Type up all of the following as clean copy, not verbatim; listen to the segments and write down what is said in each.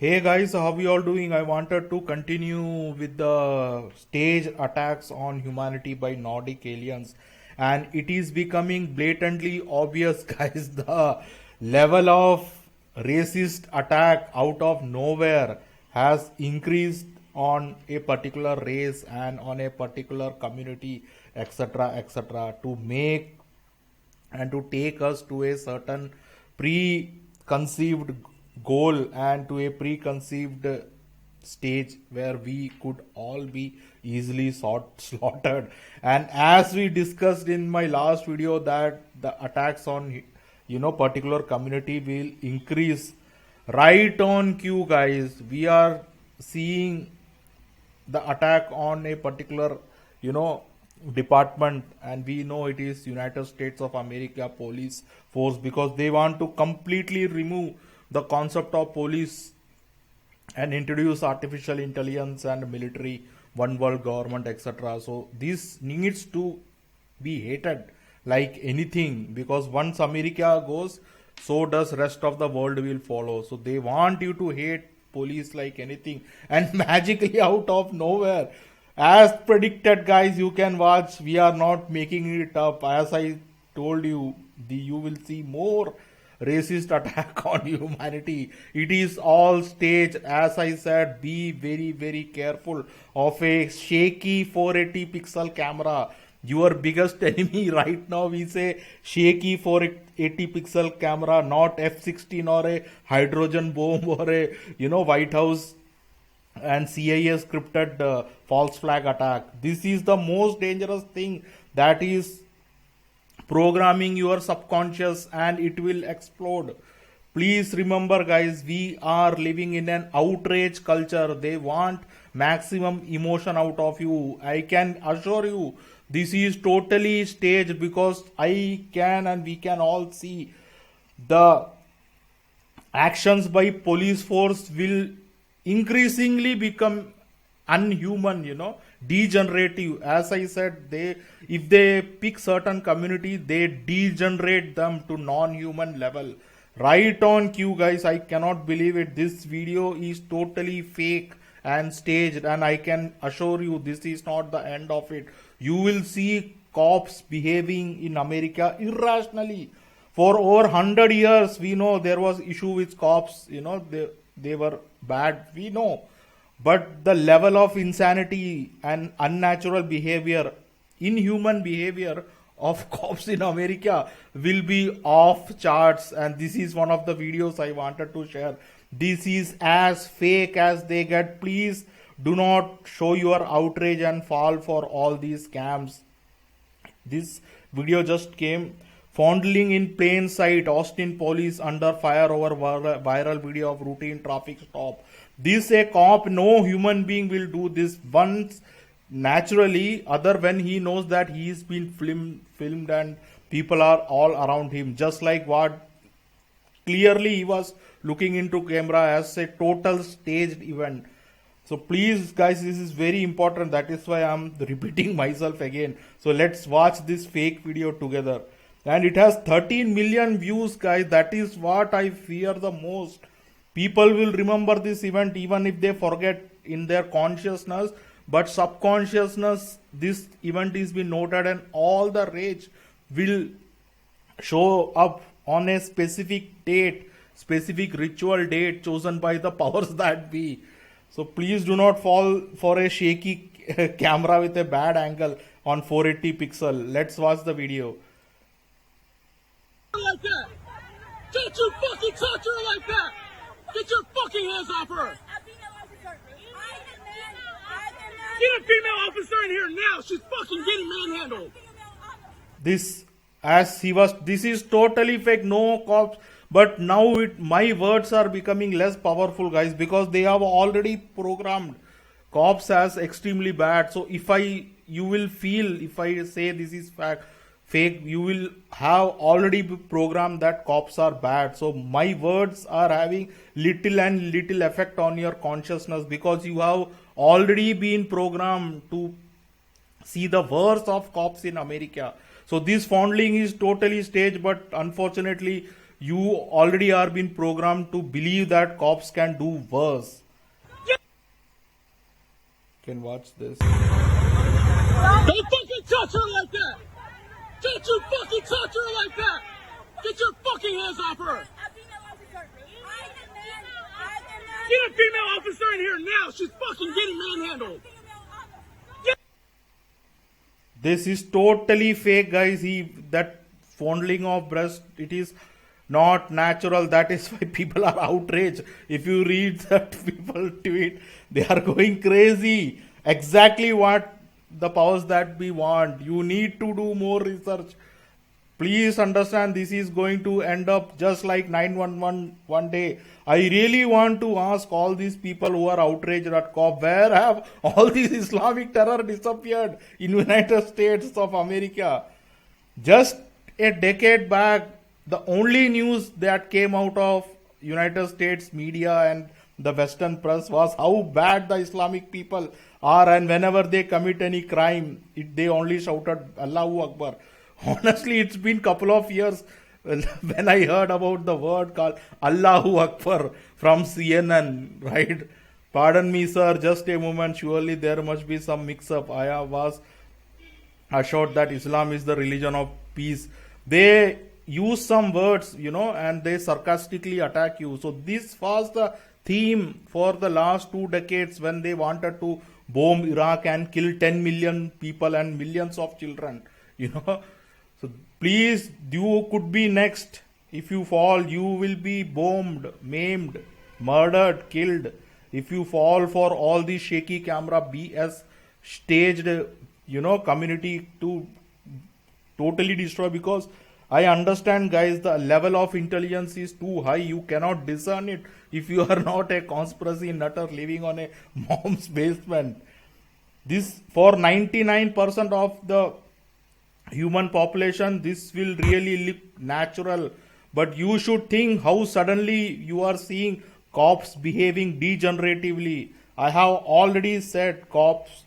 Hey guys, how you all doing? I wanted to continue with the stage attacks on humanity by Nordic aliens, and it is becoming blatantly obvious, guys. The level of racist attack out of nowhere has increased on a particular race and on a particular community, etc., etc., to make and to take us to a certain preconceived goal and to a preconceived stage where we could all be easily slaughtered. And as we discussed in my last video, that the attacks on particular community will increase right on cue, guys. We are seeing the attack on a particular you know department, and we know it is United States of America police force, because they want to completely remove the concept of police and introduce artificial intelligence and military, one world government, etc. So this needs to be hated like anything, because once America goes, so does rest of the world will follow. So they want you to hate police like anything, and magically out of nowhere, as predicted, guys, you can watch, we are not making it up. As I told you, you will see more racist attack on humanity. It is all staged. As I said, be very, very careful of a shaky 480 pixel camera. Your biggest enemy right now is a shaky 480 pixel camera, not F-16 or a hydrogen bomb or a White House and CIA scripted false flag attack. This is the most dangerous thing, that is programming your subconscious and it will explode. Please remember, guys, we are living in an outrage culture. They want maximum emotion out of you. I can assure you this is totally staged, because I can and we can all see the actions by police force will increasingly become unhuman, degenerative. As I said, they, if they pick certain community, they degenerate them to non-human level right on cue, guys. I cannot believe it. This video is totally fake and staged, and I can assure you this is not the end of it. You will see cops behaving in America irrationally. For over 100 years, we know there was issue with cops, they were bad, we know. But the level of insanity and unnatural behavior, inhuman behavior of cops in America will be off charts. And this is one of the videos I wanted to share. This is as fake as they get. Please do not show your outrage and fall for all these scams. This video just came. Fondling in plain sight, Austin police under fire over viral video of routine traffic stop. This a cop, no human being will do this once naturally, other when he knows that he is been filmed and people are all around him. Just like what clearly he was looking into camera as a total staged event. So please, guys, this is very important. That is why I'm repeating myself again. So let's watch this fake video together. And it has 13 million views, guys. That is what I fear the most. People will remember this event even if they forget in their consciousness, but subconsciousness, this event is being noted, and all the rage will show up on a specific date, specific ritual date chosen by the powers that be. So please do not fall for a shaky camera with a bad angle on 480 pixel. Let's watch the video. Like that. Don't you fucking talk to her like that. Get your fucking hands off her. Get a female officer in here now. She's fucking getting manhandled. This is totally fake. No cops. But now my words are becoming less powerful, guys, because they have already programmed cops as extremely bad. So if you will feel, if I say this is fake, you will have already programmed that cops are bad. So my words are having little effect on your consciousness, because you have already been programmed to see the worst of cops in America. So this fondling is totally staged, but unfortunately you already are being programmed to believe that cops can do worse. You can watch this. Don't fucking touch her like that! Don't you fucking touch her like that! Get your fucking hands off her! Get a female officer in here now! She's fucking getting manhandled! This is totally fake, guys. That fondling of breast, it is not natural. That is why people are outraged. If you read that people tweet, they are going crazy. Exactly what the powers that we want. You need to do more research. Please understand, this is going to end up just like 911 one day. I really want to ask all these people who are outraged at cop, where have all these Islamic terror disappeared in United States of America? Just a decade back, the only news that came out of United States media and the Western press was how bad the Islamic people are, and whenever they commit any crime, they only shouted Allahu Akbar. Honestly, it's been couple of years when I heard about the word called Allahu Akbar from CNN, right? Pardon me, sir, just a moment. Surely there must be some mix-up. I was assured that Islam is the religion of peace. They use some words, and they sarcastically attack you. So this was the theme for the last 2 decades when they wanted to bomb Iraq and kill 10 million people and millions of children, So please, you could be next. If you fall, you will be bombed, maimed, murdered, killed. If you fall for all the shaky camera BS staged, community to totally destroy, because I understand, guys, the level of intelligence is too high. You cannot discern it if you are not a conspiracy nutter living on a mom's basement. This, for 99% of the human population, this will really look natural. But you should think how suddenly you are seeing cops behaving degeneratively. I have already said cops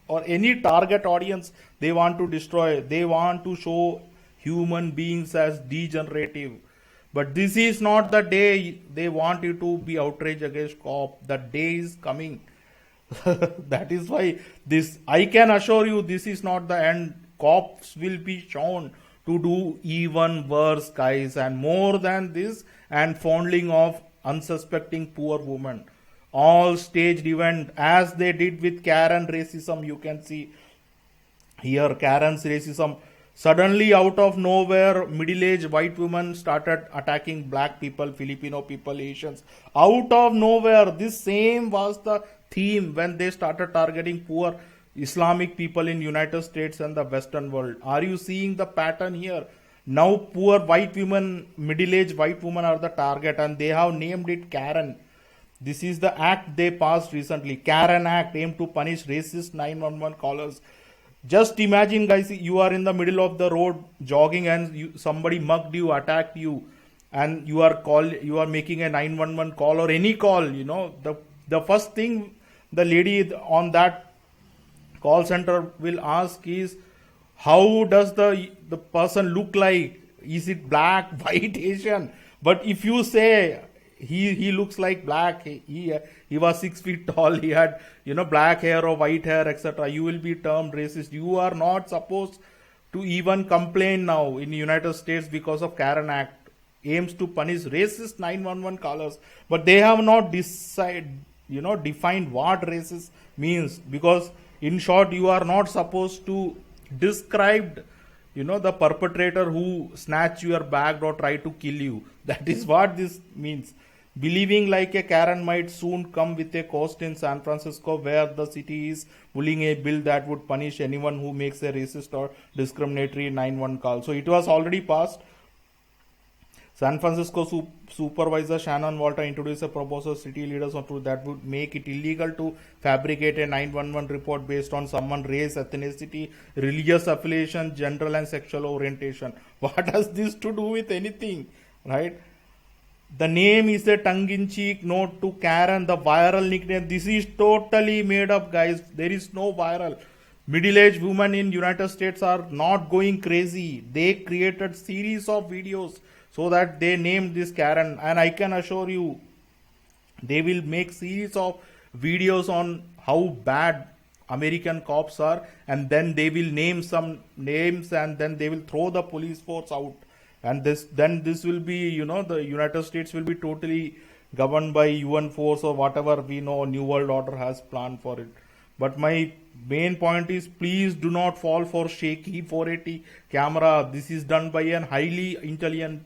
or any target audience they want to destroy, they want to show human beings as degenerative. But this is not the day they want you to be outraged against cop. The day is coming. That is why I can assure you, this is not the end. Cops will be shown to do even worse, guys, and more than this, and fondling of unsuspecting poor women. All staged event, as they did with Karen racism. You can see here Karen's racism. Suddenly, out of nowhere, middle-aged white women started attacking black people, Filipino people, Asians. Out of nowhere, this same was the theme when they started targeting poor Islamic people in United States and the Western world. Are you seeing the pattern here? Now poor white women, middle-aged white women are the target, and they have named it Karen. This is the act they passed recently. Karen Act aimed to punish racist 911 callers. Just imagine, guys, you are in the middle of the road jogging and somebody mugged you, attacked you, and you are making a 911 call or any call. The first thing the lady on that call center will ask is, how does the person look like? Is it black, white, Asian? But if you say he looks like black, he was 6 feet tall, he had black hair or white hair, etc., you will be termed racist. You are not supposed to even complain now in the United States because of Karen Act aims to punish racist 911 callers, but they have not defined what racist means, because in short, you are not supposed to describe the perpetrator who snatched your bag or tried to kill you. That is what this means. Believing like a Karen might soon come with a cost in San Francisco, where the city is pulling a bill that would punish anyone who makes a racist or discriminatory 911 call. So it was already passed. San Francisco Supervisor Shannon Walter introduced a proposal city leaders on that would make it illegal to fabricate a 911 report based on someone's race, ethnicity, religious affiliation, gender and sexual orientation. What has this to do with anything, right? The name is a tongue-in-cheek note to Karen, the viral nickname. This is totally made up, guys. There is no viral. Middle-aged women in United States are not going crazy. They created series of videos So that they named this Karen, and I can assure you, they will make series of videos on how bad American cops are, and then they will name some names, and then they will throw the police force out. And this will be, the United States will be totally governed by UN force or whatever we know New World Order has planned for it. But my main point is, please do not fall for shaky 480 camera. This is done by an highly intelligent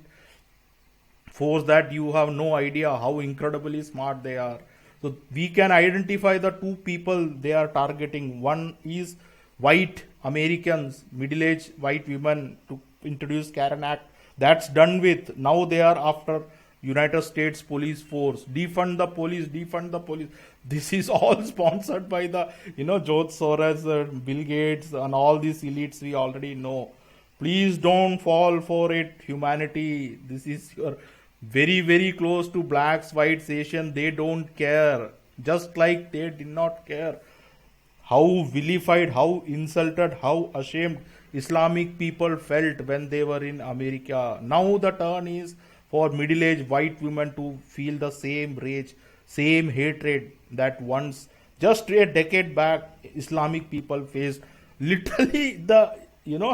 force that you have no idea how incredibly smart they are. So we can identify the two people they are targeting. One is white Americans, middle-aged white women, to introduce Karen Act. That's done with. Now they are after United States police force. Defund the police, defund the police. This is all sponsored by the, George Soros, Bill Gates, and all these elites we already know. Please don't fall for it, humanity. This is your very, very close to blacks, whites, Asian. They don't care. Just like they did not care how vilified, how insulted, how ashamed Islamic people felt when they were in America. Now the turn is for middle-aged white women to feel the same rage, same hatred that once, just a decade back, Islamic people faced. Literally, the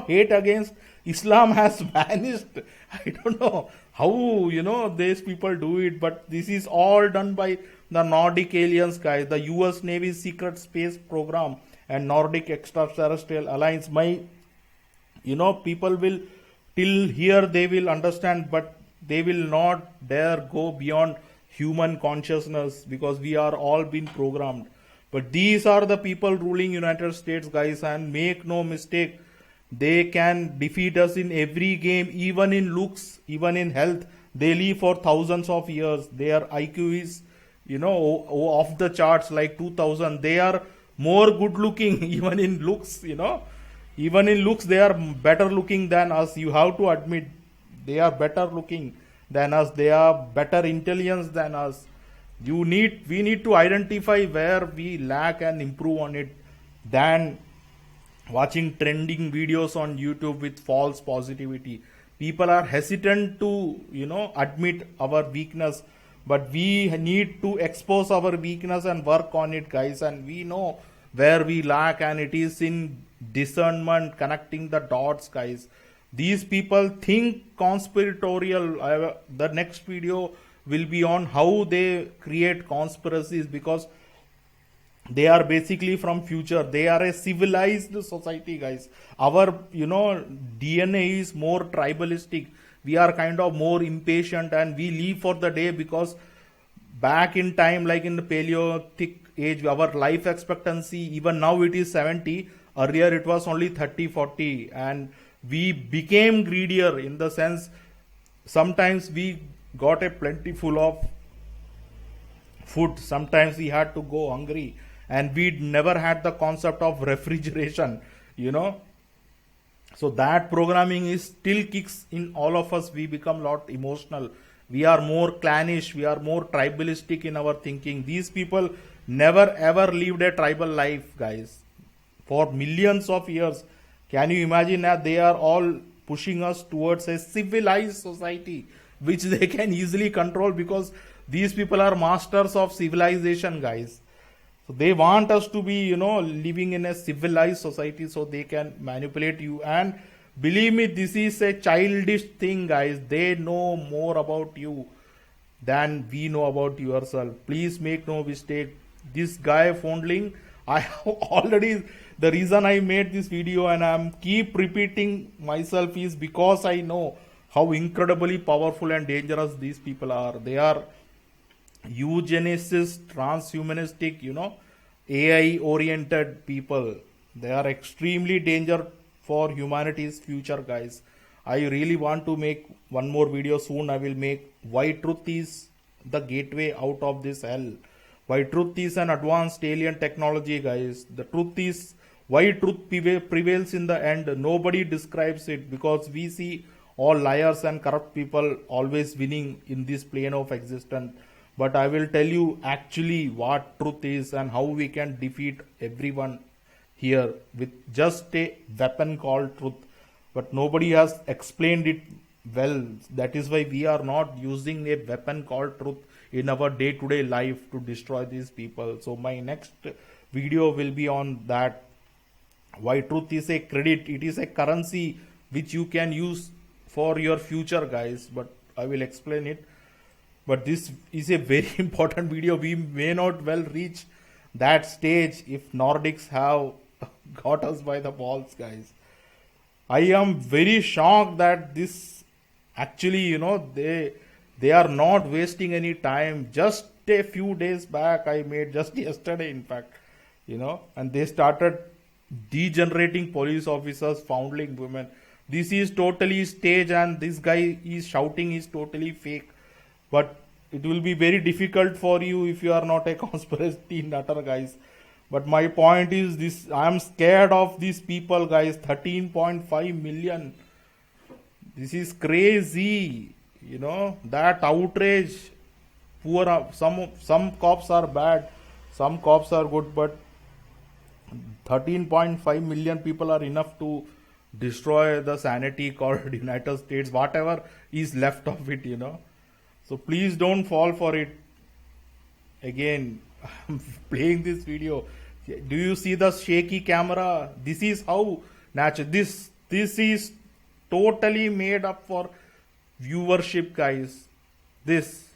hate against Islam has vanished. I don't know how these people do it, but this is all done by the Nordic aliens, guys, the US Navy's secret space program and Nordic extraterrestrial alliance. My people will, till here they will understand, but they will not dare go beyond human consciousness, because we are all been programmed. But these are the people ruling United States, guys, and make no mistake, they can defeat us in every game, even in looks, even in health. They live for thousands of years. Their IQ is, off the charts, like 2000. They are more good looking, even in looks, Even in looks, they are better looking than us. You have to admit, they are better looking than us. They are better intelligence than us. We need to identify where we lack and improve on it, than watching trending videos on YouTube with false positivity. People are hesitant to, admit our weakness, but we need to expose our weakness and work on it, guys. And we know where we lack, and it is in discernment, connecting the dots, guys. These people think conspiratorial. The next video will be on how they create conspiracies, because they are basically from future. They are a civilized society, guys. Our DNA is more tribalistic. We are kind of more impatient, and we live for the day, because back in time, like in the Paleolithic age, our life expectancy, even now it is 70. Earlier it was only 30, 40, and we became greedier, in the sense, sometimes we got a plentiful of food. Sometimes we had to go hungry, and we never had the concept of refrigeration, So that programming is still kicks in all of us. We become a lot emotional. We are more clannish. We are more tribalistic in our thinking. These people never ever lived a tribal life, guys, for millions of years. Can you imagine that they are all pushing us towards a civilized society, which they can easily control, because these people are masters of civilization, guys. So they want us to be, living in a civilized society, so they can manipulate you. And believe me, this is a childish thing, guys. They know more about you than we know about yourself. Please make no mistake. This guy Fondling, I have already, the reason I made this video and I'm keep repeating myself is because I know how incredibly powerful and dangerous these people are. They are eugenicist, transhumanistic, AI oriented people. They are extremely dangerous for humanity's future, guys. I really want to make one more video soon. I will make why truth is the gateway out of this hell. Why truth is an advanced alien technology, guys. The truth is why truth prevails in the end. Nobody describes it, because we see all liars and corrupt people always winning in this plane of existence. But I will tell you actually what truth is and how we can defeat everyone here with just a weapon called truth. But nobody has explained it well, that is why we are not using a weapon called truth in our day-to-day life to destroy these people. So my next video will be on that, why truth is a credit, it is a currency which you can use for your future, guys, but I will explain it. But this is a very important video. We may not well reach that stage if Nordics have got us by the balls, guys. I am very shocked that this actually, they are not wasting any time. Just a few days back, I made just yesterday, in fact, and they started degenerating police officers, foundling women. This is totally staged, and this guy is shouting is totally fake. But it will be very difficult for you if you are not a conspiracy nutter, guys. But my point is this: I am scared of these people, guys. 13.5 million. This is crazy. That outrage. Poor. Some cops are bad, some cops are good, but 13.5 million people are enough to destroy the sanity called United States, whatever is left of it. So please don't fall for it. Again, I'm playing this video. Do you see the shaky camera? This is how natural. This is totally made up for viewership, guys. This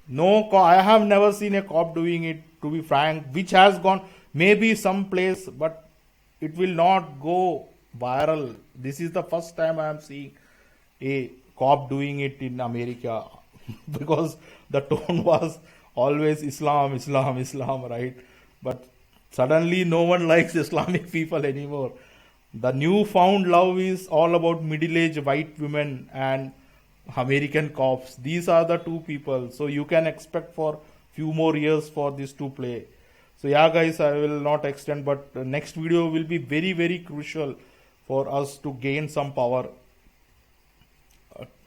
I have never seen a cop doing it, to be frank, which has gone maybe some place, but it will not go viral. This is the first time I am seeing a cop doing it in America because the tone was always Islam, Islam, Islam, right? But suddenly no one likes Islamic people anymore. The newfound love is all about middle-aged white women and American cops. These are the two people. So you can expect for few more years for this to play. So yeah, guys, I will not extend, but the next video will be very, very crucial for us to gain some power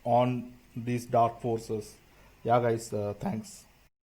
on these dark forces. Yeah, guys, thanks.